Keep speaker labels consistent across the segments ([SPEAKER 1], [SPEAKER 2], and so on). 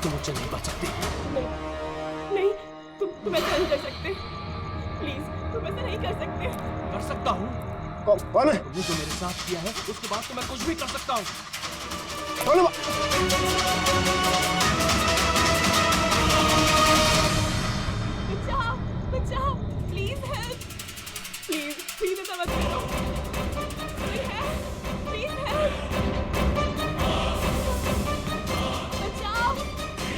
[SPEAKER 1] तुम मुझसे नहीं बच सकती।
[SPEAKER 2] नहीं, तुम ऐसा नहीं कर सकते। प्लीज, तुम ऐसा नहीं कर सकते।
[SPEAKER 1] कर सकता हूँ।
[SPEAKER 3] कौन है?
[SPEAKER 1] तुमने जो मेरे साथ किया है उसके बाद तो मैं कुछ भी कर सकता हूँ।
[SPEAKER 3] कौन है?
[SPEAKER 2] बचाओ, बचाओ, प्लीज हेल्प, प्लीज ऐसा मत करो। कोई है? प्लीज हेल्प, बचाओ,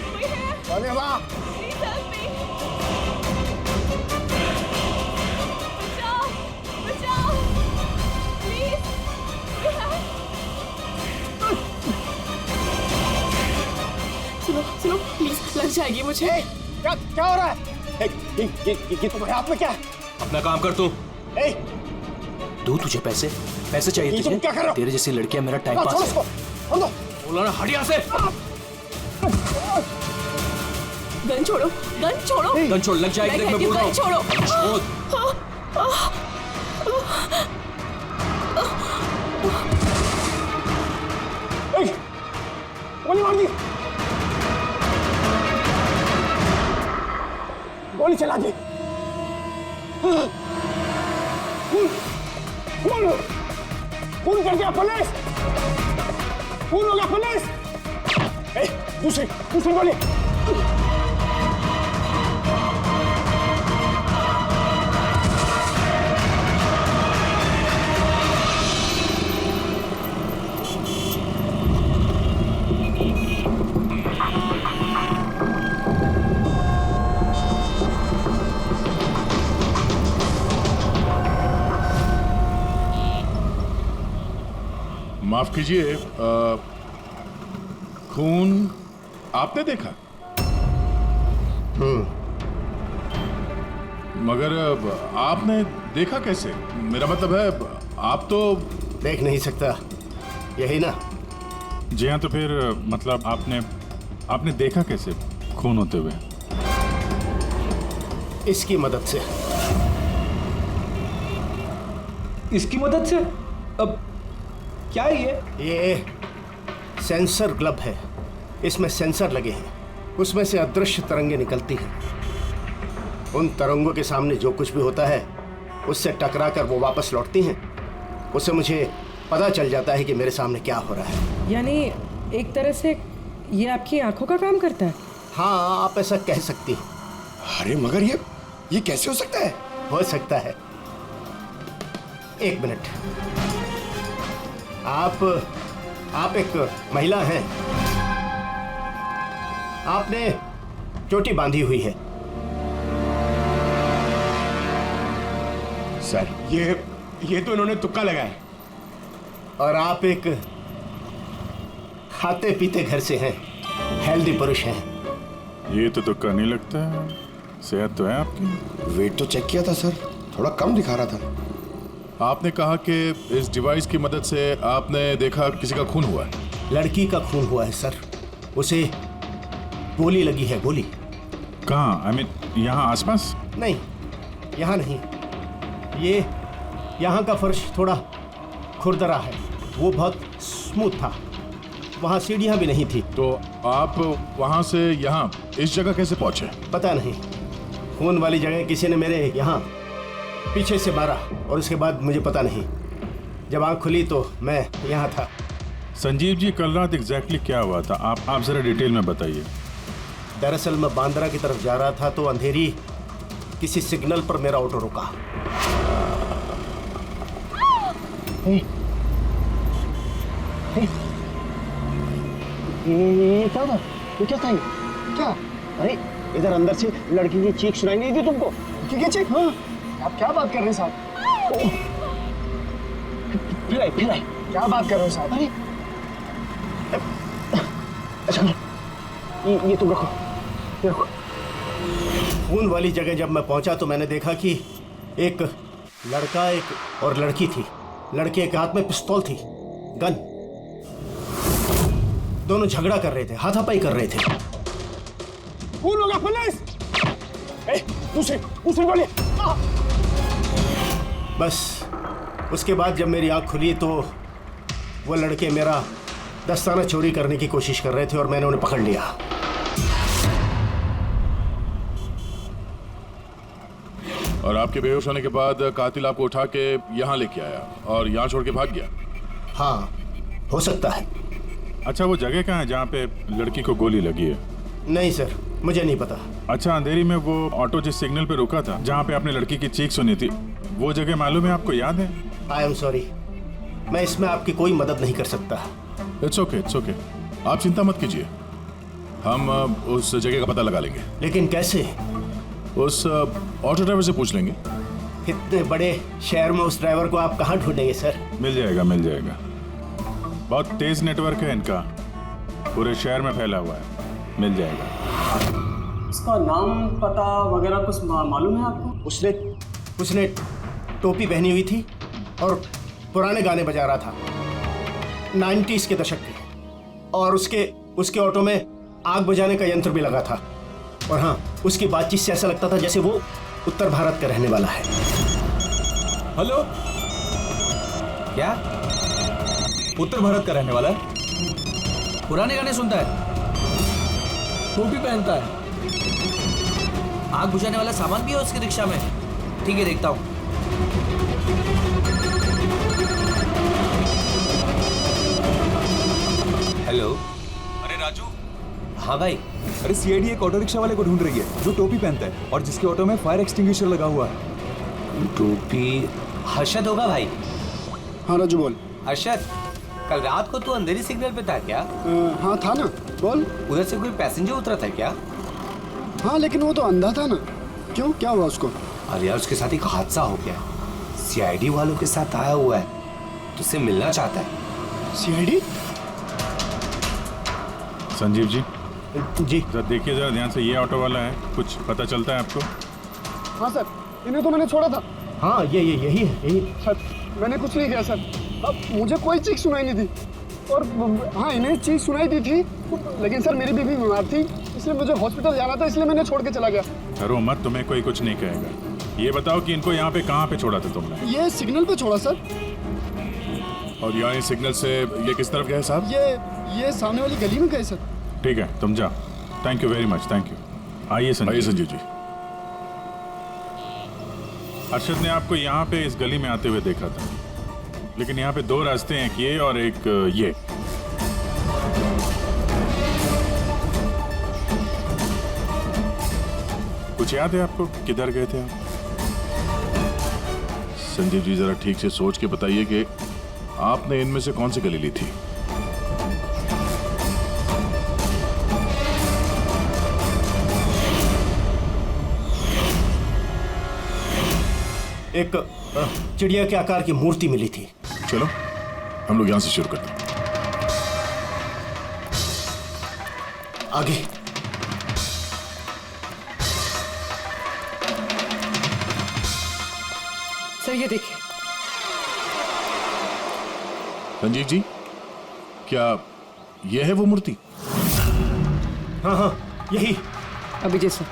[SPEAKER 2] कोई है?
[SPEAKER 3] कौन है वहाँ?
[SPEAKER 2] प्लीज हेल्प मी, बचाओ, बचाओ, प्लीज, कोई है? सुनो, प्लीज, लग जाएगी मुझे।
[SPEAKER 3] क्या हो रहा है? ये तुम्हारे हाथ में क्या है?
[SPEAKER 1] अपना काम कर तू। दो तुझे पैसे चाहिए
[SPEAKER 3] तुम क्या कर रहे हो?
[SPEAKER 1] तेरे जैसी लड़कियां मेरा टाइम पास है। बोला ना, हट यहाँ से।
[SPEAKER 2] गन छोड़ो, गन छोड़ो।
[SPEAKER 1] गन छोड़, लग जाएगी। मैं बोल रहा हूँ,
[SPEAKER 2] छोड़ो।
[SPEAKER 1] छोड़।
[SPEAKER 3] गोली मार दी, गोली चला दी। खून कर दिया पुलिस, खून हो गया पुलिस। दूसरी गोली।
[SPEAKER 4] माफ कीजिए, खून आपने देखा? मगर आपने देखा कैसे? मेरा मतलब है, आप तो
[SPEAKER 3] देख नहीं सकता, यही ना?
[SPEAKER 4] जी हाँ, तो फिर मतलब आपने देखा कैसे खून होते हुए?
[SPEAKER 3] इसकी मदद से।
[SPEAKER 1] इसकी मदद से? अब क्या है
[SPEAKER 3] ये सेंसर ग्लब है, इसमें सेंसर लगे हैं, उसमें से अदृश्य तरंगें निकलती हैं। उन तरंगों के सामने जो कुछ भी होता है उससे टकरा कर वो वापस लौटती हैं। उससे मुझे पता चल जाता है कि मेरे सामने क्या हो रहा है।
[SPEAKER 5] यानी एक तरह से ये आपकी आंखों का काम करता है?
[SPEAKER 3] हाँ, आप ऐसा कह सकती हैं।
[SPEAKER 6] अरे मगर ये कैसे हो सकता है?
[SPEAKER 3] हो सकता है। एक मिनट, आप एक महिला हैं, आपने चोटी बांधी हुई है।
[SPEAKER 6] सर, ये तो इन्होंने तुक्का लगाया।
[SPEAKER 3] और आप एक खाते पीते घर से हैं, हेल्दी पुरुष हैं।
[SPEAKER 4] ये तो तुक्का नहीं लगता है, सेहत तो है आपकी।
[SPEAKER 6] वेट तो चेक किया था सर, थोड़ा कम दिखा रहा था।
[SPEAKER 4] आपने कहा कि इस डिवाइस की मदद से आपने देखा किसी का खून हुआ है।
[SPEAKER 3] लड़की का खून हुआ है सर, उसे गोली लगी है, गोली।
[SPEAKER 4] कहाँ? आई मीन यहाँ आसपास?
[SPEAKER 3] नहीं, यहाँ नहीं, ये यहाँ का फर्श थोड़ा खुरदरा है, वो बहुत स्मूथ था, वहाँ सीढ़ियाँ भी नहीं थी।
[SPEAKER 4] तो आप वहाँ से यहाँ इस जगह कैसे पहुँचे?
[SPEAKER 3] पता नहीं, खून वाली जगह किसी ने मेरे यहाँ पीछे से मारा और उसके बाद मुझे पता नहीं। जब आँख खुली तो मैं यहाँ था।
[SPEAKER 4] संजीव जी, कल रात एग्जैक्टली क्या हुआ था? आप जरा डिटेल में बताइए।
[SPEAKER 3] दरअसल मैं बांद्रा की तरफ जा रहा था तो अंधेरी किसी सिग्नल पर मेरा ऑटो रुका।
[SPEAKER 7] ये क्या था? ये क्या था? क्या? अरे इधर अंदर से लड़की की चीख सुनाई नहीं दी तुमको?
[SPEAKER 3] क्या चीख? हाँ,
[SPEAKER 7] आप क्या बात कर रहे हैं साहब? फिर आए क्या बात कर रहे हो साहब? अरे अच्छा, ये तुम रखो, ये रखो।
[SPEAKER 3] खून वाली जगह जब मैं पहुंचा तो मैंने देखा कि एक लड़का एक और लड़की थी। लड़के के हाथ में पिस्तौल थी, गन। दोनों झगड़ा कर रहे थे, हाथापाई कर रहे थे।
[SPEAKER 7] खून होगा पुलिस! दूसरी गोली!
[SPEAKER 3] बस उसके बाद जब मेरी आंख खुली तो वो लड़के मेरा दस्ताना चोरी करने की कोशिश कर रहे थे और मैंने उन्हें पकड़ लिया।
[SPEAKER 4] और आपके बेहोश होने के बाद कातिल आपको उठा के यहाँ लेके आया और यहाँ छोड़ के भाग गया।
[SPEAKER 3] हाँ, हो सकता है।
[SPEAKER 4] अच्छा, वो जगह कहाँ है जहाँ पे लड़की को गोली लगी है?
[SPEAKER 3] नहीं सर, मुझे नहीं पता।
[SPEAKER 4] अच्छा, अंधेरी में वो ऑटो जिस सिग्नल पे रुका था, जहाँ पे आपने लड़की की चीख सुनी थी, वो जगह मालूम है आपको? याद है?
[SPEAKER 3] आई एम सॉरी, मैं इसमें आपकी कोई मदद नहीं कर सकता।
[SPEAKER 4] It's okay, it's okay. आप चिंता मत कीजिए, हम उस जगह का पता लगा लेंगे।
[SPEAKER 3] लेकिन कैसे?
[SPEAKER 4] उस ऑटो ड्राइवर से पूछ लेंगे।
[SPEAKER 3] इतने बड़े शहर में उस ड्राइवर को आप कहाँ ढूंढेंगे सर?
[SPEAKER 4] मिल जाएगा, मिल जाएगा। बहुत तेज नेटवर्क है इनका, पूरे शहर में फैला हुआ है, मिल जाएगा।
[SPEAKER 7] इसका नाम पता वगैरह कुछ मालूम है आपको?
[SPEAKER 3] उसने टोपी पहनी हुई थी और पुराने गाने बजा रहा था, 90s के दशक के, और उसके ऑटो में आग बुझाने का यंत्र भी लगा था। और हाँ, उसकी बातचीत से ऐसा लगता था जैसे वो उत्तर भारत का रहने वाला है।
[SPEAKER 8] हेलो,
[SPEAKER 1] क्या?
[SPEAKER 8] उत्तर भारत का रहने वाला है,
[SPEAKER 1] पुराने गाने सुनता है,
[SPEAKER 8] टोपी पहनता है।
[SPEAKER 1] आग बुझाने वाला सामान भी है उसकी रिक्शा में। ठीक है, देखता हूँ। हेलो।
[SPEAKER 8] अरे राजू।
[SPEAKER 1] हाँ भाई।
[SPEAKER 8] अरे सीआईडी एक ऑटो रिक्शा वाले को ढूंढ रही है जो टोपी पहनता है और जिसके ऑटो में फायर एक्सटिंग्विशर लगा हुआ है।
[SPEAKER 1] टोपी हर्षद होगा भाई।
[SPEAKER 7] हाँ राजू बोल।
[SPEAKER 1] हर्षद, कल रात को तू अंधेरी सिग्नल पे था क्या?
[SPEAKER 7] हाँ था ना, बोल।
[SPEAKER 1] उधर से कोई पैसेंजर उतरा था क्या?
[SPEAKER 7] हाँ, लेकिन वो तो अंधा था ना। क्यों, क्या हुआ उसको?
[SPEAKER 1] अरे यार, उसके साथ एक हादसा हो गया। सीआईडी वालों के साथ आया हुआ है, तुझसे मिलना चाहता है।
[SPEAKER 7] सीआईडी?
[SPEAKER 4] संजीव जी,
[SPEAKER 3] जी
[SPEAKER 4] जरा देखिए, जरा ध्यान से। ये ऑटो वाला है, कुछ पता चलता है आपको?
[SPEAKER 7] हाँ सर, इन्हें तो मैंने छोड़ा था।
[SPEAKER 3] हाँ, यही है।
[SPEAKER 7] सर, मैंने कुछ नहीं किया सर। अब मुझे कोई चीख सुनाई नहीं थी। और हाँ, इन्हें चीख सुनाई दी थी, लेकिन सर मेरी बीवी बीमार थी, इसलिए मुझे हॉस्पिटल जाना था, इसलिए मैंने छोड़ के चला गया।
[SPEAKER 4] डरो मत, तुम्हें कोई कुछ नहीं कहेगा। ये बताओ कि इनको यहाँ पे कहाँ पे छोड़ा था तुमने?
[SPEAKER 7] ये सिग्नल पे छोड़ा सर।
[SPEAKER 4] और यहाँ सिग्नल से ये किस तरफ गए साहब?
[SPEAKER 7] ये सामने वाली गली में गए सर।
[SPEAKER 4] ठीक है, तुम जाओ। Thank you very much, thank you. आइए संजीव जी। अरशद ने आपको यहाँ पे इस गली में आते हुए देखा था, लेकिन यहाँ पे दो रास्ते हैं, एक ये और एक ये। कुछ याद है आपको, किधर गए थे आप? संजीव जी, जरा ठीक से सोच के बताइए कि आपने इनमें से कौन सी गली ली थी?
[SPEAKER 3] एक चिड़िया के आकार की मूर्ति मिली थी।
[SPEAKER 4] चलो हम लोग यहां से शुरू करते हैं।
[SPEAKER 3] आगे।
[SPEAKER 5] सर ये देखिए।
[SPEAKER 4] संजीव जी, क्या यह है वो मूर्ति?
[SPEAKER 3] हाँ, यही।
[SPEAKER 5] अभी जैसे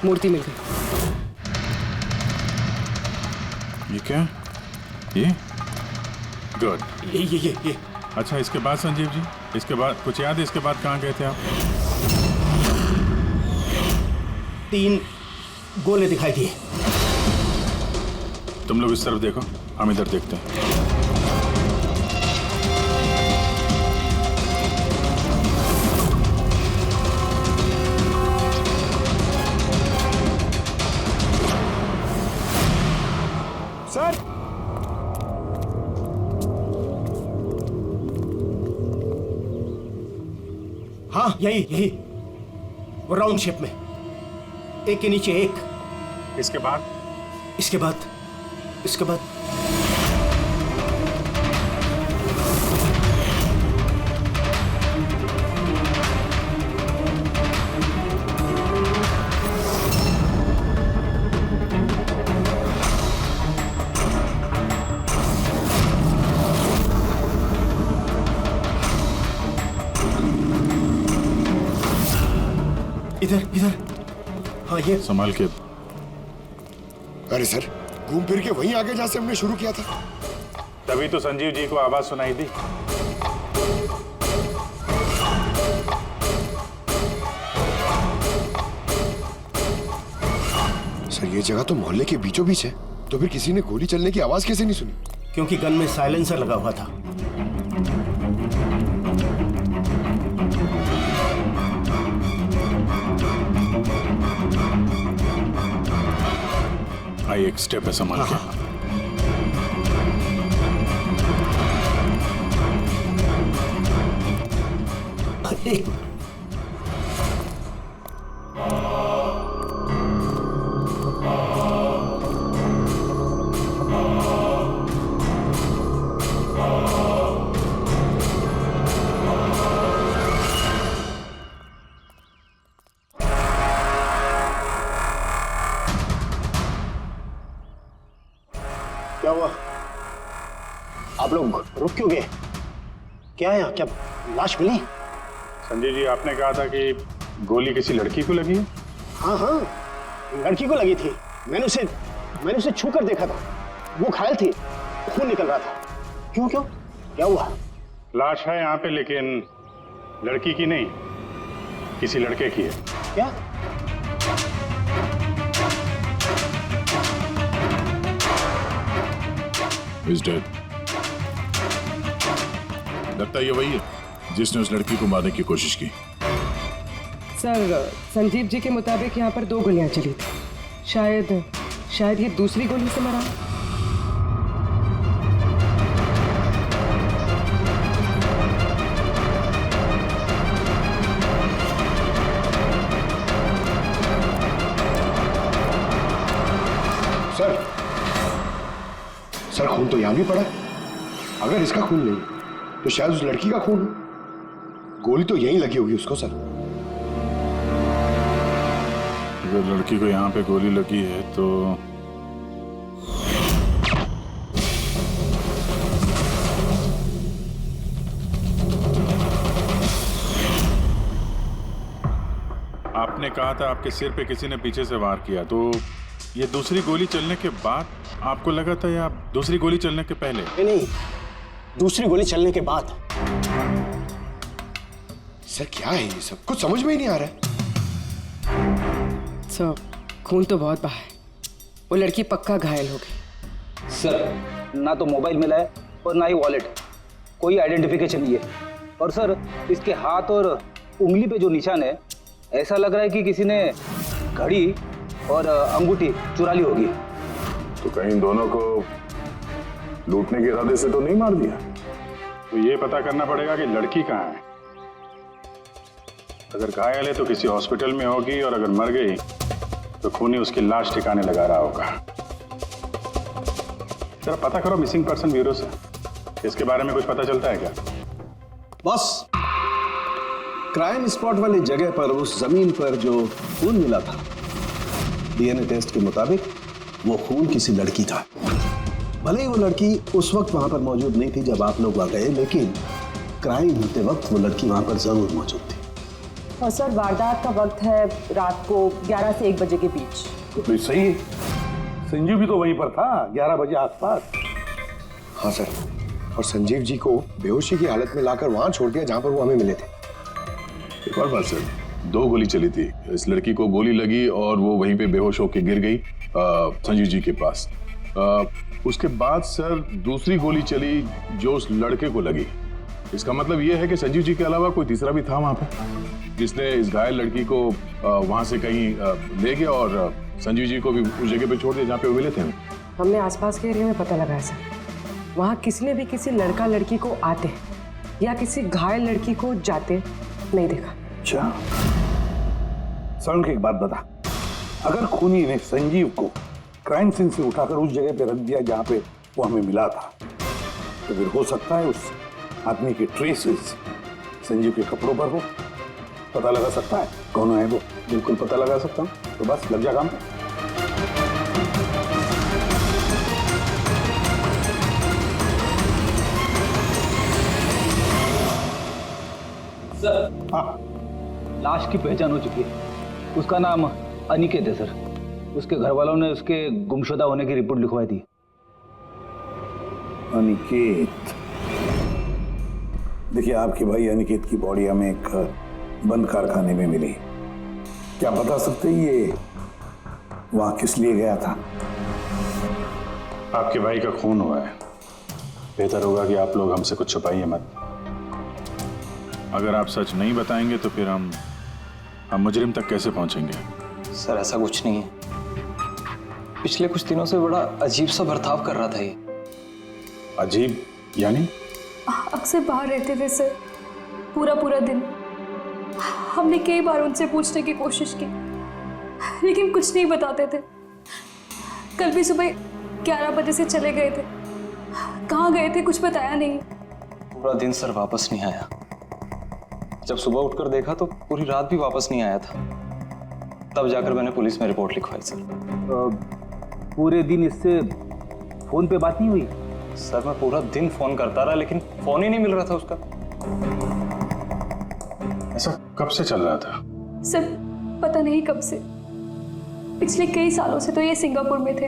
[SPEAKER 5] मूर्ति मिल गई।
[SPEAKER 4] ये क्या? ये गुड।
[SPEAKER 3] ये
[SPEAKER 4] अच्छा, इसके बाद संजीव जी, इसके बाद कुछ याद है? इसके बाद कहाँ गए थे आप?
[SPEAKER 3] 3 गोले दिखाई दिए।
[SPEAKER 4] तुम लोग इस तरफ देखो, हम इधर देखते हैं।
[SPEAKER 7] सर,
[SPEAKER 3] हाँ, यही वो राउंड शेप में, एक के नीचे एक।
[SPEAKER 4] इसके बाद
[SPEAKER 3] इसके बाद इधर। हाँ, ये
[SPEAKER 4] संभाल के।
[SPEAKER 6] अरे सर, घूम फिर के वहीं आगे जहाँ से हमने शुरू किया था।
[SPEAKER 4] तभी तो संजीव जी को आवाज सुनाई दी।
[SPEAKER 6] सर ये जगह तो मोहल्ले के बीचों बीच है, तो फिर किसी ने गोली चलने की आवाज कैसे नहीं सुनी?
[SPEAKER 3] क्योंकि गन में साइलेंसर लगा हुआ था।
[SPEAKER 4] आई एक स्टेप है, संभाल के।
[SPEAKER 3] एक क्या हुआ? आप लोग रुक क्यों गए? क्या है यहाँ? क्या लाश मिली?
[SPEAKER 4] संजय जी, आपने कहा था कि गोली किसी लड़की को लगी है।
[SPEAKER 3] हाँ हाँ, लड़की को लगी थी। मैंने उसे छू कर देखा था। वो घायल थी, खून निकल रहा था। क्यों क्यों? क्या हुआ?
[SPEAKER 4] लाश है यहाँ पे, लेकिन लड़की की नहीं, किसी लड़के की है।
[SPEAKER 3] क्या?
[SPEAKER 4] He's dead. लगता है ये वही है जिसने उस लड़की को मारने की कोशिश की।
[SPEAKER 5] सर, संजीव जी के मुताबिक यहाँ पर 2 गोलियां चली थी। शायद ये दूसरी गोली से मरा।
[SPEAKER 6] सर खून तो यहां भी पड़ा। अगर इसका खून नहीं तो शायद उस लड़की का खून हो। गोली तो यहीं लगी होगी उसको सर।
[SPEAKER 4] अगर लड़की को यहाँ पे गोली लगी है तो आपने कहा था आपके सिर पे किसी ने पीछे से वार किया, तो ये दूसरी गोली चलने के बाद आपको लगा था या दूसरी गोली चलने के पहले?
[SPEAKER 3] नहीं, दूसरी गोली चलने के बाद।
[SPEAKER 6] सर क्या है ये सब? कुछ समझ में ही नहीं आ रहा है।
[SPEAKER 5] सर, खून तो बहुत बहा है। वो लड़की पक्का घायल हो गई।
[SPEAKER 9] सर, ना तो मोबाइल मिला है और ना ही वॉलेट। कोई आइडेंटिफिकेशन नहीं है। और सर, इसके हाथ और उंगली पे जो निशान है, ऐसा लग रहा है कि किसी ने घड़ी और अंगूठी चुरा ली होगी।
[SPEAKER 4] तो कहीं दोनों को लूटने के इरादे से तो नहीं मार दिया? तो ये पता करना पड़ेगा कि लड़की कहाँ है। अगर घायल है तो किसी हॉस्पिटल में होगी, और अगर मर गई तो खूनी उसकी लाश ठिकाने लगा रहा होगा। जरा पता करो मिसिंग पर्सन ब्यूरो से, इसके बारे में कुछ पता चलता है क्या?
[SPEAKER 10] बस क्राइम स्पॉट वाली जगह पर उस जमीन पर जो खून मिला था, डीएनए टेस्ट के मुताबिक वो खून किसी लड़की का। भले ही वो लड़की उस वक्त वहां पर मौजूद नहीं थी जब आप लोग वहां गए, लेकिन क्राइम होते वक्त वो लड़की वहां पर जरूर मौजूद थी।
[SPEAKER 2] और सर, वारदात का वक्त है रात को 11 से 1 बजे के बीच।
[SPEAKER 10] तो सही है, संजीव भी तो वहीं पर था 11 बजे आसपास।
[SPEAKER 6] हाँ सर, और संजीव जी को बेहोशी की हालत में लाकर वहां छोड़ दिया जहां पर वो हमें मिले थे।
[SPEAKER 4] एक और बात सर, 2 गोली चली थी। इस लड़की को गोली लगी और वो वहीं पे बेहोश होकर गिर गई संजीव जी के पास। उसके बाद सर दूसरी गोली चली जो उस लड़के को लगी। इसका मतलब ये है कि संजीव जी के अलावा कोई तीसरा भी था वहां पे, जिसने इस घायल लड़की को वहां से कहीं ले गया और संजीव जी को भी उस जगह पे छोड़ दिया जहाँ पे वो मिले थे।
[SPEAKER 5] हमने आसपास के एरिया में पता लगाया सर, वहाँ किसी ने भी किसी लड़का लड़की को आते या किसी घायल लड़की को जाते नहीं देखा।
[SPEAKER 10] अच्छा, सर एक बात बता, अगर खूनी ने संजीव को क्राइम सीन से उठाकर उस जगह पे रख दिया जहाँ पे वो हमें मिला था, तो फिर हो सकता है उस आदमी के ट्रेसेस संजीव के कपड़ों पर हो। पता लगा सकता है कौन है वो? बिल्कुल पता लगा सकता हूँ। तो बस लग जा काम पे।
[SPEAKER 9] सर,
[SPEAKER 10] हाँ,
[SPEAKER 9] लाश की पहचान हो चुकी है। उसका नाम अनिकेत है सर। उसके घर वालों ने उसके गुमशुदा होने की रिपोर्ट लिखवाई थी।
[SPEAKER 10] अनिकेत, देखिए आपके भाई अनिकेत की बॉडी हमें एक बंद कारखाने में मिली। क्या बता सकते ये वहां किस लिए गया था?
[SPEAKER 4] आपके भाई का खून हुआ है। बेहतर होगा कि आप लोग हमसे कुछ छुपाइए मत। अगर आप सच नहीं बताएंगे तो फिर हम मुजरिम तक कैसे पहुंचेंगे?
[SPEAKER 11] सर ऐसा कुछ नहीं है। पिछले कुछ दिनों से बड़ा अजीब सा बर्ताव कर रहा था ये।
[SPEAKER 4] अजीब यानी?
[SPEAKER 2] अक्सर बाहर रहते थे सर, पूरा दिन। हमने कई बार उनसे पूछने की कोशिश की, लेकिन कुछ नहीं बताते थे। कल भी सुबह 11 बजे से चले गए थे। कहाँ गए थे कुछ बताया नहीं।
[SPEAKER 11] पूरा दिन सर वापस नहीं आया। जब सुबह उठकर देखा तो पूरी रात भी वापस नहीं आया था। तब जाकर मैंने पुलिस में रिपोर्ट लिखवाई सर।
[SPEAKER 9] पूरे दिन इससे फोन पे बात नहीं हुई?
[SPEAKER 11] सर मैं पूरा दिन फोन करता रहा, लेकिन फोन ही नहीं मिल रहा था उसका।
[SPEAKER 4] ऐसा कब से चल रहा था?
[SPEAKER 2] सर पता नहीं कब से। पिछले कई सालों से तो ये सिंगापुर में थे।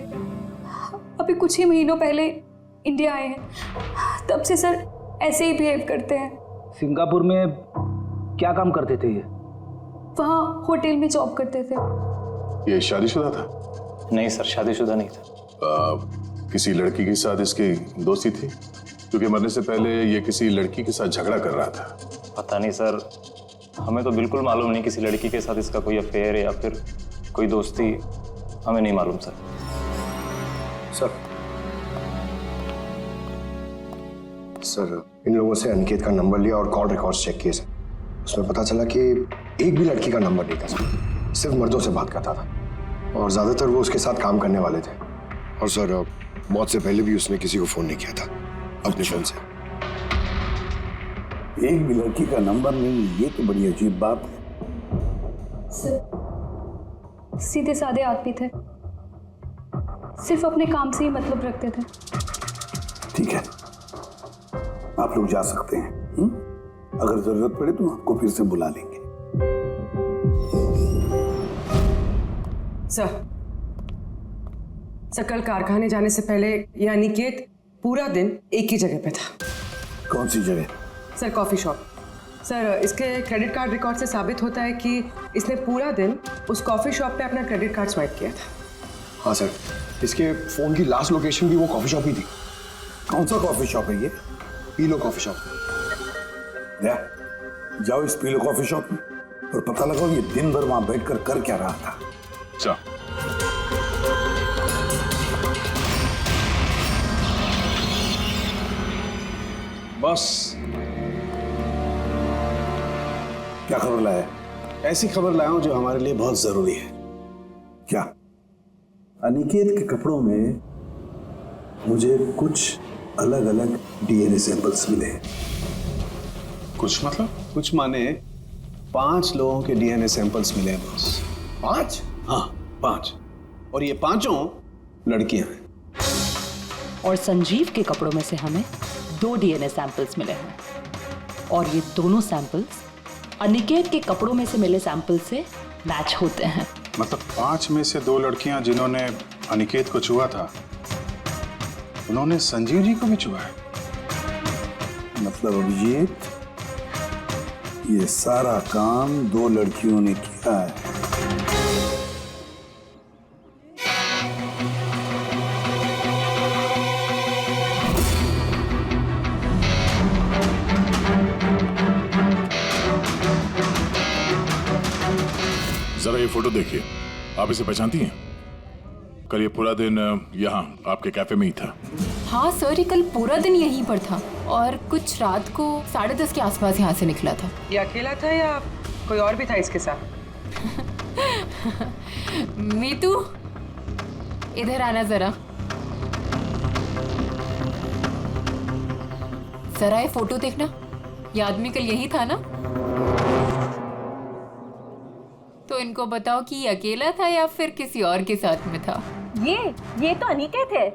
[SPEAKER 2] अभी कुछ ही महीनों पहले इंडिया आए हैं। तब से सर ऐसे ही बिहेव करते हैं।
[SPEAKER 9] सिंगापुर में क्या काम करते थे ये?
[SPEAKER 2] वहाँ होटल में जॉब करते थे।
[SPEAKER 4] ये शादीशुदा था?
[SPEAKER 11] नहीं सर, शादीशुदा नहीं था।
[SPEAKER 4] किसी लड़की के साथ इसकी दोस्ती थी? क्योंकि मरने से पहले ये किसी लड़की के साथ झगड़ा कर रहा था।
[SPEAKER 11] पता नहीं सर, हमें तो बिल्कुल मालूम नहीं किसी लड़की के साथ इसका कोई अफेयर या फिर कोई दोस्ती। हमें नहीं मालूम सर।
[SPEAKER 6] सर इन लोगों से अनिकेत का नंबर लिया और कॉल रिकॉर्ड्स चेक किए सर। उसमें पता चला कि एक भी लड़की का नंबर नहीं था सर। सिर्फ मर्दों से बात करता था और ज्यादातर वो उसके साथ काम करने वाले थे। और सर मौत से पहले भी उसने किसी को फोन नहीं किया था अपने फोन से।
[SPEAKER 10] एक भी लड़की का नंबर नहीं, ये तो बड़ी अजीब बात है।
[SPEAKER 2] सर सीधे साधे आदमी थे, सिर्फ अपने काम से ही मतलब रखते थे।
[SPEAKER 10] ठीक है, आप लोग जा सकते हैं। अगर जरूरत पड़े तो आपको फिर से बुला लेंगे।
[SPEAKER 5] सर कल कारखाने जाने से पहले ये अनिकेत पूरा दिन एक ही जगह पे था।
[SPEAKER 10] कौन सी जगह?
[SPEAKER 5] Sir coffee shop. सर इसके क्रेडिट कार्ड रिकॉर्ड से साबित होता है कि इसने पूरा दिन उस कॉफी शॉप पे अपना क्रेडिट कार्ड स्वाइप किया था।
[SPEAKER 6] हाँ सर, इसके फोन की लास्ट लोकेशन भी वो कॉफी शॉप ही थी।
[SPEAKER 10] कौन सा कॉफी शॉप है ये?
[SPEAKER 6] पीलो कॉफी शॉप।
[SPEAKER 10] जाओ इस पीलो कॉफी शॉप में और पता लगाओ ये दिन भर वहां बैठकर कर क्या रहा था।
[SPEAKER 4] चल।
[SPEAKER 3] बॉस
[SPEAKER 10] क्या खबर लाया?
[SPEAKER 3] ऐसी खबर लाया हूं जो हमारे लिए बहुत जरूरी है।
[SPEAKER 10] क्या?
[SPEAKER 3] अनिकेत के कपड़ों में मुझे कुछ अलग अलग डीएनए सैंपल्स मिले।
[SPEAKER 4] कुछ मतलब?
[SPEAKER 3] कुछ माने 5 लोगों के डीएनए सैंपल्स मिले हैं बॉस।
[SPEAKER 6] 5?
[SPEAKER 3] हाँ 5, और ये 5 लड़कियां हैं।
[SPEAKER 12] और संजीव के कपड़ों में से हमें 2 डीएनए सैंपल्स मिले हैं और ये दोनों सैंपल्स अनिकेत के कपड़ों में से मिले सैंपल से मैच होते हैं।
[SPEAKER 4] मतलब 5 में से 2 लड़कियां जिन्होंने अनिकेत को छुआ था, उन्होंने संजीव जी को भी छुआ है।
[SPEAKER 10] मतलब अभिजीत, ये सारा काम 2 लड़कियों ने किया है।
[SPEAKER 4] जरा ये फोटो देखिए, आप इसे पहचानती हैं? कल ये पूरा दिन यहाँ आपके कैफे में ही था।
[SPEAKER 13] हाँ सर, ये कल पूरा दिन यहीं पर था और कुछ रात को 10:30 के आसपास यहाँ से निकला था।
[SPEAKER 5] ये अकेला था या कोई और भी था इसके साथ?
[SPEAKER 13] मीतू इधर आना जरा। जरा ये फोटो देखना, ये आदमी कल यही था ना? तो इनको बताओ कि ये अकेला था या फिर किसी और के साथ में था।
[SPEAKER 14] ये तो अनिकेत है।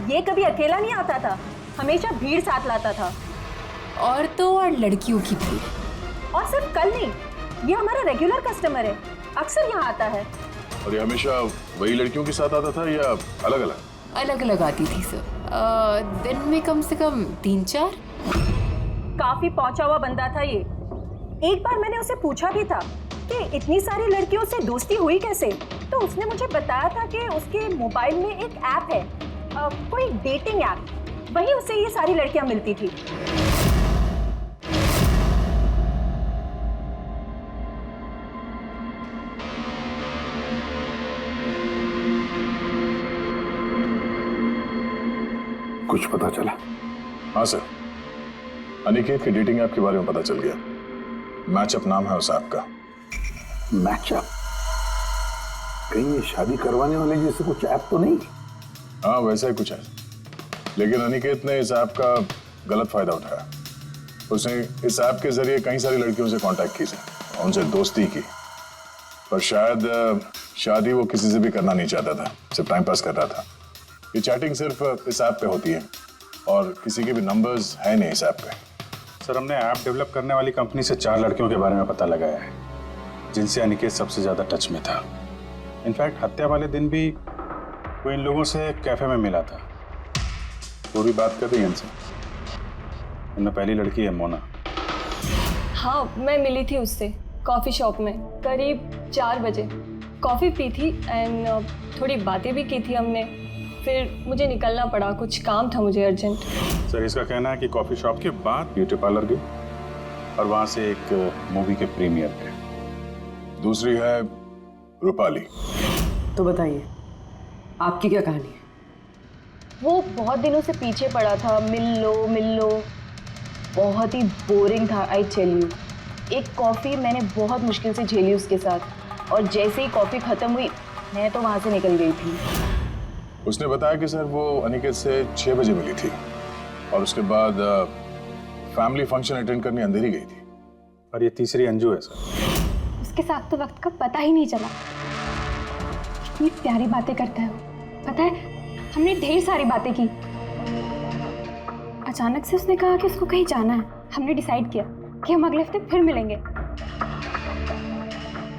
[SPEAKER 14] ये कभी अकेला नहीं आता था, हमेशा भीड़ साथ लाता था।
[SPEAKER 13] औरतों और लड़कियों की भीड़।
[SPEAKER 14] और सिर्फ कल नहीं, ये हमारा रेगुलर कस्टमर है, अक्सर यहाँ आता है।
[SPEAKER 4] और ये हमेशा वही लड़कियों के साथ आता था या अलग अलग?
[SPEAKER 13] अलग अलग आती थी सर। दिन में कम से कम 3-4।
[SPEAKER 14] काफी पहुंचा हुआ बंदा था ये। एक बार मैंने उसे पूछा भी था उसके इतनी सारी लड़कियों से दोस्ती हुई कैसे? तो उसने मुझे बताया था कि उसके मोबाइल में एक ऐप है, कोई डेटिंग ऐप, वहीं उसे ये सारी लड़कियां मिलती थी।
[SPEAKER 10] कुछ पता चला?
[SPEAKER 4] हाँ सर, अनिकेत के डेटिंग ऐप के बारे में पता चल गया। मैचअप नाम है उस ऐप का।
[SPEAKER 10] मैचअप? कहीं ये शादी करवाने वाले जैसे कुछ ऐप तो नहीं?
[SPEAKER 4] हाँ वैसा ही कुछ है, लेकिन अनिकेत ने इस ऐप का गलत फायदा उठाया। उसने इस ऐप के जरिए कई सारी लड़कियों से कांटेक्ट की थी, उनसे दोस्ती की, पर शायद शादी वो किसी से भी करना नहीं चाहता था, सिर्फ टाइम पास कर रहा था। ये चैटिंग सिर्फ इस ऐप पे होती है और किसी के भी नंबर्स है नहीं इस ऐप पे।
[SPEAKER 15] सर, हमने ऐप डेवलप करने वाली कंपनी से 4 लड़कियों के बारे में पता लगाया है जिनसे अनिकेत सबसे ज्यादा टच में था। इनफैक्ट हत्या वाले दिन भी वो इन लोगों से कैफे में मिला था। वो भी बात कर रही है इनसे। उनमें पहली लड़की है मोना।
[SPEAKER 2] हाँ, मैं मिली थी उससे कॉफ़ी शॉप में करीब 4 बजे। कॉफ़ी पी थी एंड थोड़ी बातें भी की थी हमने। फिर मुझे निकलना पड़ा, कुछ काम था मुझे अर्जेंट।
[SPEAKER 15] सर, इसका कहना है कि कॉफी शॉप के बाद ब्यूटी पार्लर गई और वहां से एक मूवी के प्रीमियर पे।
[SPEAKER 4] दूसरी है रूपाली।
[SPEAKER 5] तो बताइए, आपकी क्या कहानी है?
[SPEAKER 2] वो बहुत दिनों से पीछे पड़ा था, मिल लो। बहुत ही बोरिंग था, आई टेल यू। एक कॉफ़ी मैंने बहुत मुश्किल से झेली उसके साथ, और जैसे ही कॉफ़ी ख़त्म हुई मैं तो वहाँ से निकल गई थी।
[SPEAKER 4] उसने बताया कि सर वो अनिकेत से 6 बजे मिली थी और उसके बाद फैमिली फंक्शन अटेंड करने अंधेरी गई थी।
[SPEAKER 15] और ये तीसरी अंजू है सर।
[SPEAKER 2] उसके साथ तो वक्त का पता ही नहीं चला। कितनी प्यारी बातें करता है वो, पता है हमने ढेर सारी बातें की। अचानक से उसने कहा कि उसको कहीं जाना है। हमने डिसाइड किया कि हम अगले हफ्ते फिर मिलेंगे,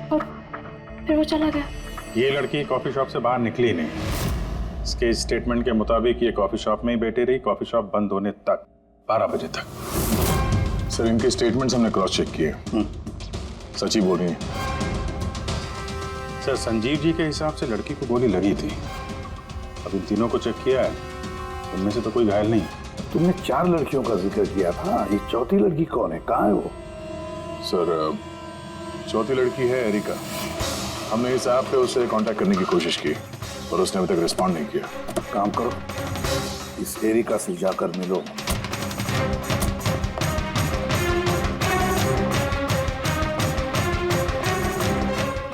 [SPEAKER 2] और फिर वो चला गया।
[SPEAKER 15] ये लड़की कॉफी शॉप से बाहर निकली नहीं। इसके स्टेटमेंट के मुताबिक ये कॉफी शॉप में ही बैठी रही, कॉफी शॉप बंद होने तक, 12 बजे तक।
[SPEAKER 4] सर, इनके स्टेटमेंट्स हमने क्रॉस चेक किए, सच ही बोल रही हैं।
[SPEAKER 15] सर, संजीव जी के हिसाब से लड़की को गोली लगी थी। अब इन तीनों को चेक किया है, उनमें से तो कोई घायल नहीं।
[SPEAKER 10] तुमने 4 लड़कियों का जिक्र किया था, ये चौथी लड़की कौन है, कहाँ है वो?
[SPEAKER 4] सर, चौथी लड़की है एरिका। हमने इस ऐप पे उससे कांटेक्ट करने की कोशिश की और उसने अभी तक रिस्पॉन्ड नहीं किया।
[SPEAKER 10] काम करो, इस एरिका से जाकर मिलो।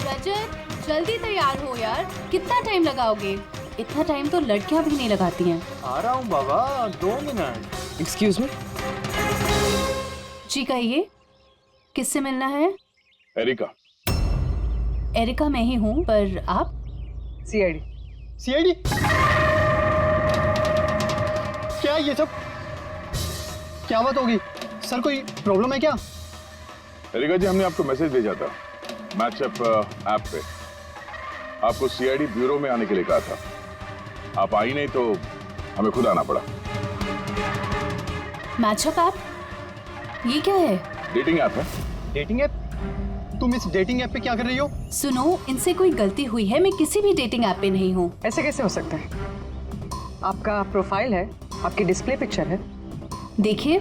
[SPEAKER 13] रजत, जल्दी तैयार हो यार, कितना टाइम लगाओगे? इतना टाइम तो लड़कियां भी नहीं लगाती हैं।
[SPEAKER 7] आ रहा हूँ बाबा, 2 मिनट।
[SPEAKER 5] Excuse me.
[SPEAKER 13] जी कहिए, किससे मिलना है?
[SPEAKER 4] एरिका।
[SPEAKER 13] एरिका मैं ही हूँ, पर आप?
[SPEAKER 5] सीआईडी।
[SPEAKER 7] सीआईडी? क्या ये सब? क्या बात होगी सर, कोई प्रॉब्लम है क्या?
[SPEAKER 4] एरिका जी, हमने आपको मैसेज भेजा था मैचअप ऐप पे। आपको सीआईडी ब्यूरो में आने के लिए कहा था। आप आई नहीं तो हमें खुद आना पड़ा।
[SPEAKER 13] Matchup app? ये क्या है?
[SPEAKER 4] डेटिंग ऐप है।
[SPEAKER 7] Dating app? तुम इस डेटिंग ऐप पे क्या कर रही हो?
[SPEAKER 13] सुनो, इनसे कोई गलती हुई है, मैं किसी भी डेटिंग ऐप पे नहीं हूँ।
[SPEAKER 5] ऐसे कैसे हो सकता है? आपका प्रोफाइल है, आपकी डिस्प्ले पिक्चर है।
[SPEAKER 13] देखिए,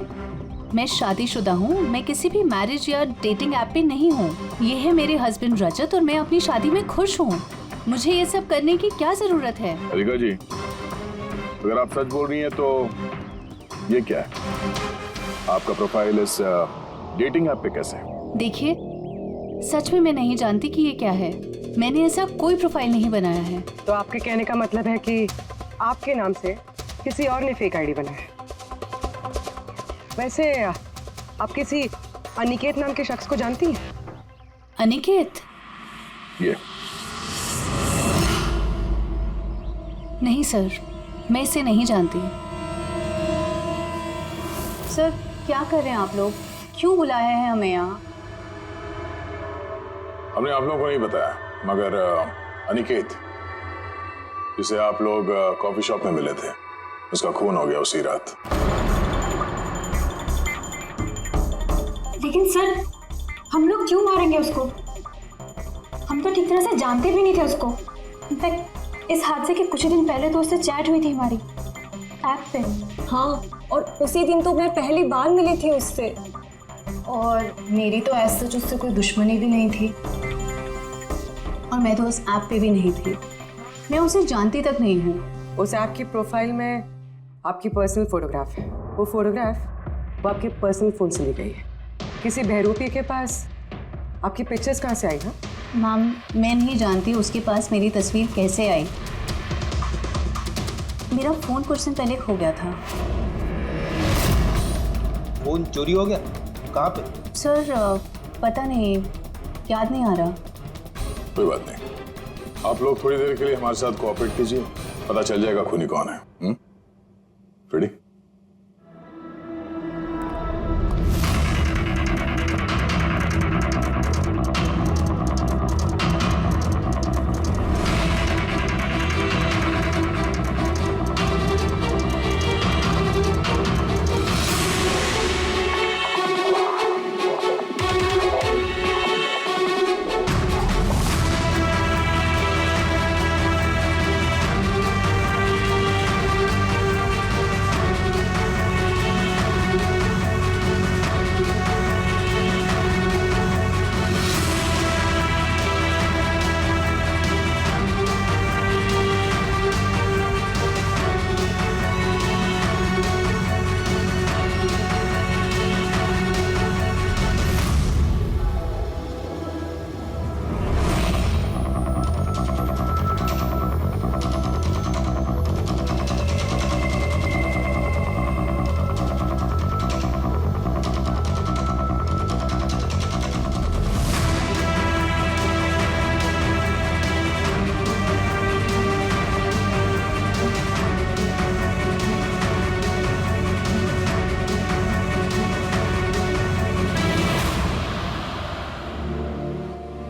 [SPEAKER 13] मैं शादीशुदा हूँ, मैं किसी भी मैरिज या डेटिंग ऐप पे नहीं हूँ। ये है मेरे हस्बैंड रजत और मैं अपनी शादी में खुश हूँ। मुझे ये सब करने की क्या जरूरत है?
[SPEAKER 4] एरिका जी, अगर आप सच बोल रही हैं तो ये क्या है? आपका प्रोफाइल इस डेटिंग ऐप पे कैसे है?
[SPEAKER 13] देखिए, सच में मैं नहीं जानती कि ये क्या है। मैंने ऐसा कोई प्रोफाइल नहीं बनाया है।
[SPEAKER 5] तो आपके कहने का मतलब है कि आपके नाम से किसी और ने फेक आईडी बनाया है। वैसे आप किसी अनिकेत नाम के शख्स को जानती हैं?
[SPEAKER 13] अनिकेत?
[SPEAKER 4] ये
[SPEAKER 13] नहीं सर, मैं इसे नहीं जानती।
[SPEAKER 2] सर, क्या कर रहे हैं आप लोग? क्यों बुलाए हैं हमें यहाँ?
[SPEAKER 4] हमने आप लोगों को नहीं बताया, मगर अनिकेत, जिसे आप लोग कॉफी शॉप में मिले थे, उसका खून हो गया उसी रात।
[SPEAKER 2] लेकिन सर, हम लोग क्यों मारेंगे उसको? मैं ठीक तरह से जानते भी नहीं थे उसको। इनफैक्ट इस हादसे के कुछ दिन पहले तो उससे चैट हुई थी हमारी ऐप पे।
[SPEAKER 14] हाँ, और उसी दिन तो मैं पहली बार मिली थी उससे।
[SPEAKER 13] और मेरी तो ऐसा सच उससे कोई दुश्मनी भी नहीं थी, और मैं तो उस ऐप पे भी नहीं थी। मैं उसे जानती तक नहीं हूँ।
[SPEAKER 5] उस ऐप की प्रोफाइल में आपकी पर्सनल फोटोग्राफ है। वो फोटोग्राफ वो आपके पर्सनल फोन से ली गई है। किसी बहरूपी के पास आपकी पिक्चर्स कहाँ से आई? हाँ
[SPEAKER 13] मैम, मैं नहीं जानती उसके पास मेरी तस्वीर कैसे आई। मेरा फ़ोन कुछ दिन पहले खो गया था।
[SPEAKER 9] फोन चोरी हो गया? कहाँ पे?
[SPEAKER 13] सर पता नहीं, याद नहीं आ रहा।
[SPEAKER 4] कोई बात नहीं, आप लोग थोड़ी देर के लिए हमारे साथ कोऑपरेट कीजिए, पता चल जाएगा खूनी कौन है। रेडी?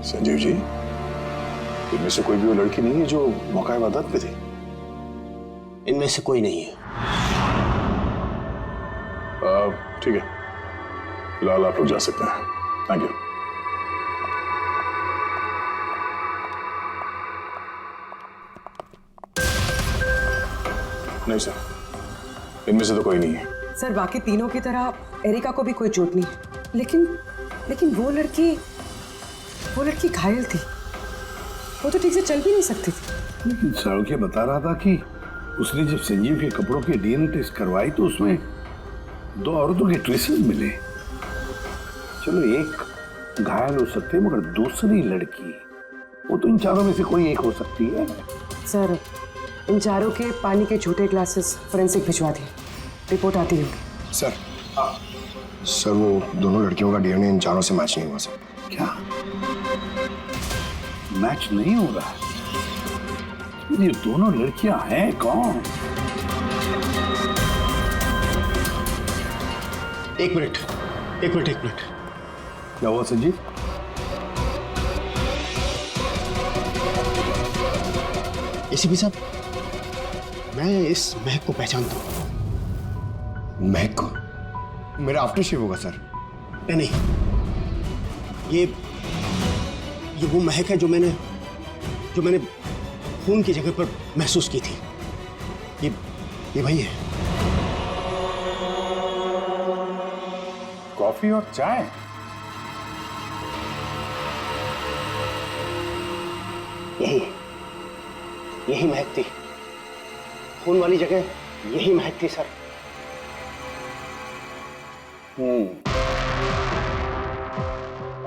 [SPEAKER 4] संजीव जी, इनमें से कोई भी वो लड़की नहीं है जो मौका वारदात पे थी?
[SPEAKER 3] इनमें से कोई नहीं है।
[SPEAKER 4] ठीक है, फिलहाल आप लोग जा सकते हैं। Thank you. नहीं सर, इनमें से तो कोई नहीं है।
[SPEAKER 5] सर, बाकी तीनों की तरह एरिका को भी कोई चोट नहीं है, लेकिन वो लड़की घायल थी। वो तो ठीक से चल भी नहीं सकती थी।
[SPEAKER 10] लेकिन सौरभ बता रहा था कि उसने जब संजीव के कपड़ों के डीएनए टेस्ट करवाई तो उसमें 2 औरतों के ट्रेसेस मिले। चलो एक घायल हो सकते हैं, मगर दूसरी लड़की, वो तो इन चारों में से कोई एक हो सकती है।
[SPEAKER 5] सर, इन चारों के पानी के छोटे ग्लासेस फोरेंसिक भिजवा दिए, रिपोर्ट आती होगी।
[SPEAKER 6] सर वो दोनों लड़कियों का डीएनए इन चारों से मैच नहीं हुआ सर।
[SPEAKER 10] क्या मैच नहीं हो रहा? ये दोनों लड़कियां हैं कौन?
[SPEAKER 3] एक मिनट।
[SPEAKER 10] क्या हुआ संजीव?
[SPEAKER 3] एसीपी साहब, मैं इस महक को पहचानता हूँ।
[SPEAKER 6] महक को? मेरा आफ्टर शेव होगा सर।
[SPEAKER 3] नहीं, ये वो महक है जो मैंने खून की जगह पर महसूस की थी। ये वही है।
[SPEAKER 15] कॉफी और चाय?
[SPEAKER 3] यही महक थी। खून वाली जगह यही महक थी सर।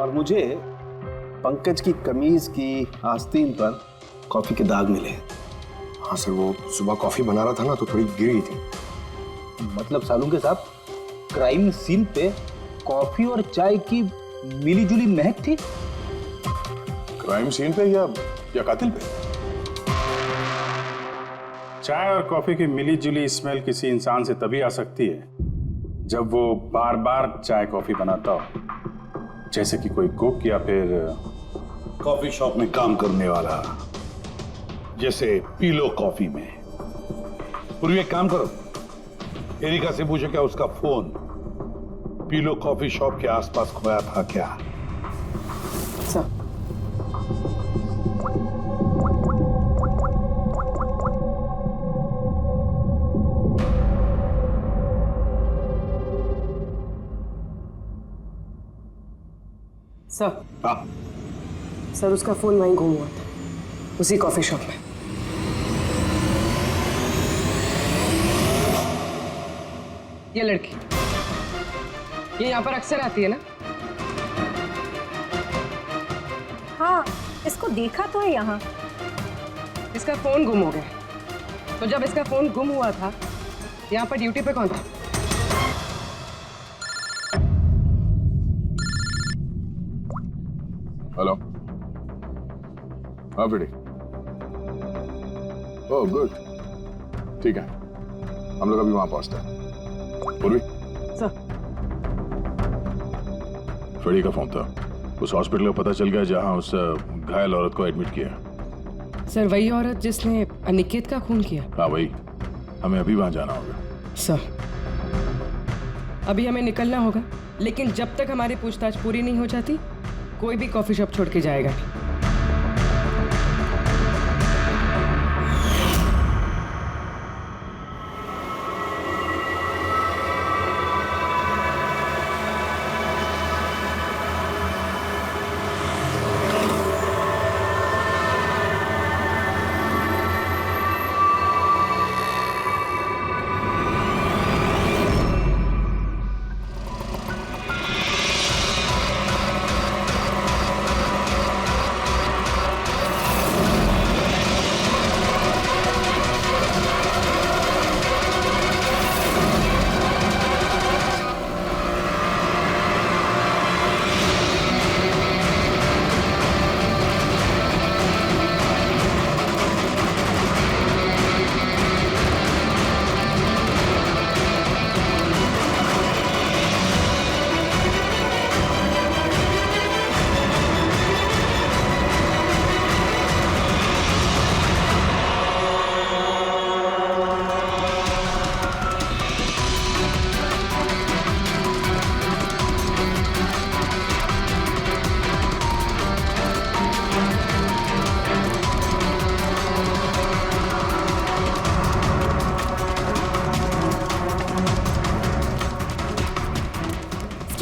[SPEAKER 3] और मुझे पंकज की कमीज की आस्तीन पर कॉफी के दाग मिले।
[SPEAKER 6] हाँ सर, वो सुबह कॉफी बना रहा था ना, तो थोड़ी गिर गई थी।
[SPEAKER 9] मतलब सालुंके साहब, क्राइम सीन पे कॉफी और चाय की मिलीजुली महक थी?
[SPEAKER 4] क्राइम सीन पे या कातिल पे?
[SPEAKER 15] चाय और कॉफी की मिली जुली स्मेल किसी इंसान से तभी आ सकती है जब वो बार बार चाय कॉफी बनाता हो, जैसे कि कोई कुक या फिर
[SPEAKER 10] कॉफी शॉप में काम करने वाला, जैसे पीलो कॉफी में। पूर्वी एक काम करो, एरिका से पूछो क्या उसका फोन पीलो कॉफी शॉप के आसपास खोया था क्या?
[SPEAKER 5] सर सर
[SPEAKER 4] हाँ
[SPEAKER 5] सर उसका फोन वहीं गुम हुआ था, उसी कॉफी शॉप में। ये लड़की ये यहाँ पर अक्सर आती है ना?
[SPEAKER 14] हाँ, इसको देखा तो है यहाँ।
[SPEAKER 5] इसका फोन गुम हो गया, तो जब इसका फोन गुम हुआ था यहाँ पर ड्यूटी पे कौन था?
[SPEAKER 4] हेलो। हाँ बेटी। ओह गुड, ठीक है, हम लोग अभी वहां पहुंचते हैं। पूर्वी
[SPEAKER 5] सर।
[SPEAKER 4] फ्रेडी का फोन था, उस हॉस्पिटल का पता चल गया जहां उस घायल औरत को एडमिट किया।
[SPEAKER 5] सर वही औरत जिसने अनिकेत का खून किया?
[SPEAKER 4] हाँ वही, हमें अभी वहां जाना होगा।
[SPEAKER 5] सर अभी हमें निकलना होगा, लेकिन जब तक हमारी पूछताछ पूरी नहीं हो जाती कोई भी कॉफी शॉप छोड़ के जाएगा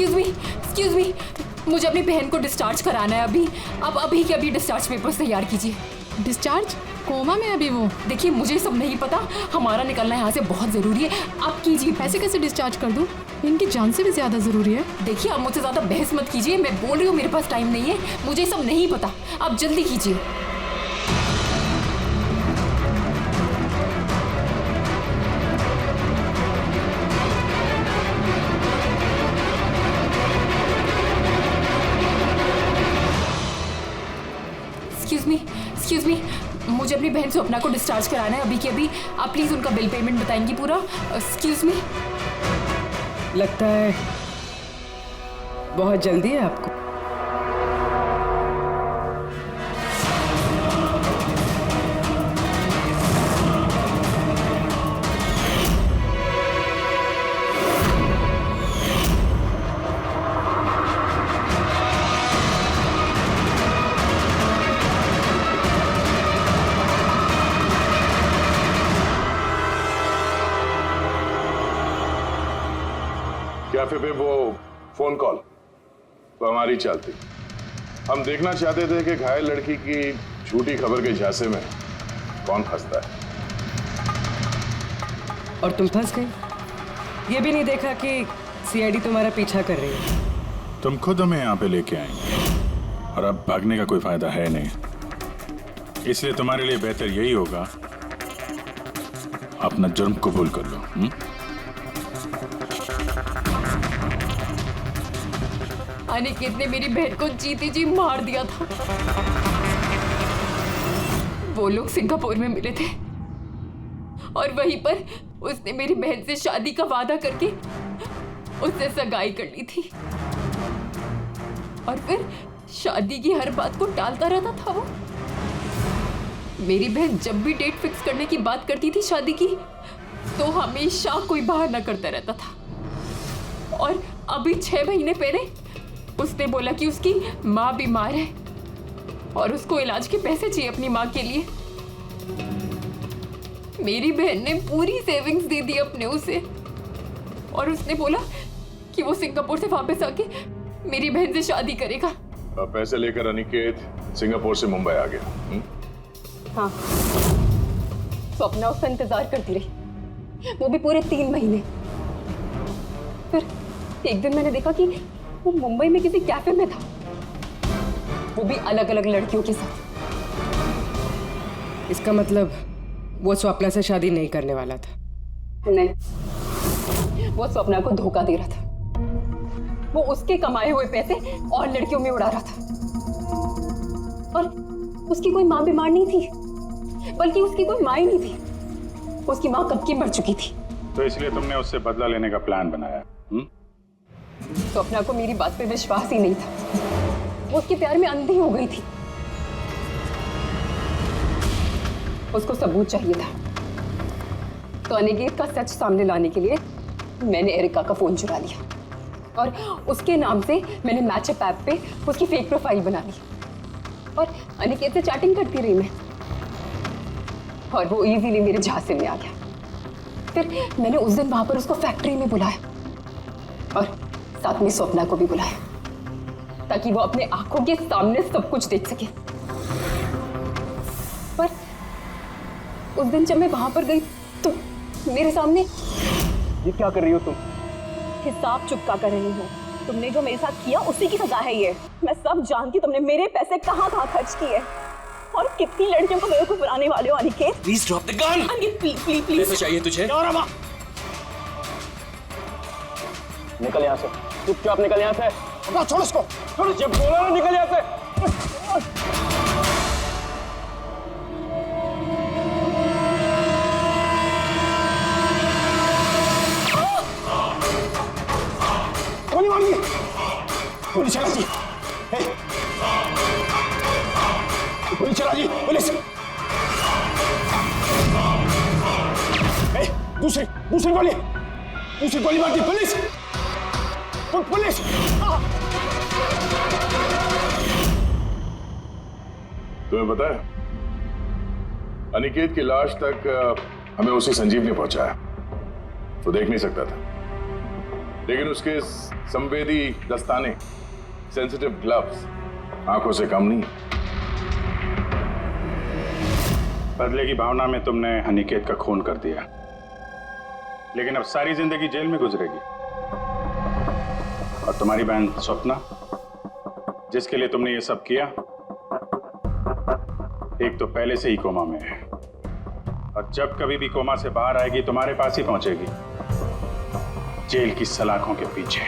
[SPEAKER 5] नहीं।
[SPEAKER 2] एक्सक्यूज मी, मुझे अपनी बहन को डिस्चार्ज कराना है अभी। अब अभी के अभी डिस्चार्ज पेपर्स तैयार कीजिए।
[SPEAKER 16] डिस्चार्ज? कोमा में अभी वो?
[SPEAKER 2] देखिए मुझे सब नहीं पता, हमारा निकलना यहाँ से बहुत ज़रूरी है, आप कीजिए।
[SPEAKER 16] पैसे कैसे डिस्चार्ज कर दूँ? इनकी जान से भी ज़्यादा ज़रूरी है।
[SPEAKER 2] देखिए आप मुझसे ज़्यादा बहस मत कीजिए, मैं बोल रही हूँ मेरे पास टाइम नहीं है, मुझे सब नहीं पता, आप जल्दी कीजिए। एक्सक्यूज मी, मुझे अपनी बहन स्वप्ना को डिस्चार्ज कराना है अभी के अभी। आप प्लीज उनका बिल पेमेंट बताएंगी पूरा? Excuse me.
[SPEAKER 5] लगता है बहुत जल्दी है आपको।
[SPEAKER 4] कैफे पे वो फोन कॉल तो हमारी चलती। हम देखना चाहते थे कि घायल लड़की की झूठी खबर के झांसे में कौन फंसता है।
[SPEAKER 5] और तुम फंस गई। ये भी नहीं देखा कि सीआईडी तुम्हारा पीछा कर रही है।
[SPEAKER 15] तुम खुद हमें यहाँ पे लेके आएंगे और अब भागने का कोई फायदा है नहीं, इसलिए तुम्हारे लिए बेहतर यही होगा अपना जुर्म कबूल कर लो।
[SPEAKER 2] अनिकेत ने मेरी बहन को जीती जी मार दिया था। वो लोग सिंगापुर में मिले थे और वहीं पर उसने मेरी बहन से शादी का वादा करके उससे सगाई कर ली थी और फिर शादी की हर बात को टालता रहता था वो। मेरी बहन जब भी डेट फिक्स करने की बात करती थी शादी की तो हमेशा कोई बहाना करता रहता था। और अभी 6 महीने पहले उसने बोला कि उसकी माँ बीमार है और उसको इलाज के पैसे चाहिए अपनी माँ के लिए। मेरी बहन ने पूरी सेविंग्स दे दी अपने उसे और उसने बोला कि वो सिंगापुर से वापस आके मेरी बहन से शादी करेगा।
[SPEAKER 4] पैसे लेकर अनिकेत सिंगापुर से मुंबई आ गया।
[SPEAKER 5] हाँ, स्वप्ना उसका इंतजार करती रही, वो भी पूरे 3 महीने। फिर एक दिन मैंने देखा कि वो मुंबई में किसी कैफे में था, वो भी अलग अलग लड़कियों के साथ। इसका मतलब वो स्वप्ना से शादी नहीं करने वाला था। नहीं, वो स्वप्ना को धोखा दे रहा था। वो उसके कमाए हुए पैसे और लड़कियों में उड़ा रहा था। और उसकी कोई माँ बीमार नहीं थी, बल्कि उसकी कोई माँ ही नहीं थी। उसकी माँ कब की मर चुकी थी।
[SPEAKER 15] तो इसलिए तुमने उससे बदला लेने का प्लान बनाया?
[SPEAKER 5] स्वप्ना को मेरी बात पे विश्वास ही नहीं था। वो उसके प्यार में अंधी हो गई थी। उसको सबूत चाहिए था, तो अनिकेत का सच सामने लाने के लिए मैंने एरिका का फोन चुरा लिया और उसके नाम से मैंने मैचअप ऐप पे उसकी फेक प्रोफाइल बना ली और अनिकेत से चैटिंग करती रही मैं, और वो इजीली मेरे झांसे में आ गया। फिर मैंने उस दिन वहां पर उसको फैक्ट्री में बुलाया और साथ में स्वप्ना को भी बुलाया, ताकि वो अपने आंखों के सामने सब कुछ देख सके। पर उस दिन जब मैं वहां पर गई तो मेरे सामने।
[SPEAKER 7] ये क्या कर रही हो तुम?
[SPEAKER 14] हिसाब चुकता कर रही हूँ। तुमने जो मेरे साथ किया उसी की सजा है ये। मैं सब जानती, तुमने मेरे पैसे कहाँ कहाँ खर्च किए और कितनी लड़कियों को मेरे को बुलाने वाले हो। Aniket
[SPEAKER 1] please drop the gun.
[SPEAKER 14] Aniket please please please.
[SPEAKER 1] पैसे चाहिए तुझे?
[SPEAKER 7] निकल यहाँ से, चुपचाप निकल यहाँ से। छोड़ इसको, छोड़। जब बोला ना निकल यहाँ से। गोली मार दी, गोली चला दी, गोली चला दी, पुलिस। दूसरी गोली मार दी, पुलिस, पुलिस।
[SPEAKER 4] तुम्हें पता है, अनिकेत की लाश तक हमें उसी संजीव ने पहुंचाया। तो देख नहीं सकता था, लेकिन उसके संवेदी दस्ताने, सेंसिटिव ग्लव्स, आंखों से कम नहीं।
[SPEAKER 15] बदले की भावना में तुमने अनिकेत का खून कर दिया, लेकिन अब सारी जिंदगी जेल में गुजरेगी। और तुम्हारी बहन स्वप्ना, जिसके लिए तुमने ये सब किया, एक तो पहले से ही कोमा में है, और जब कभी भी कोमा से बाहर आएगी तुम्हारे पास ही पहुंचेगी, जेल की सलाखों के पीछे।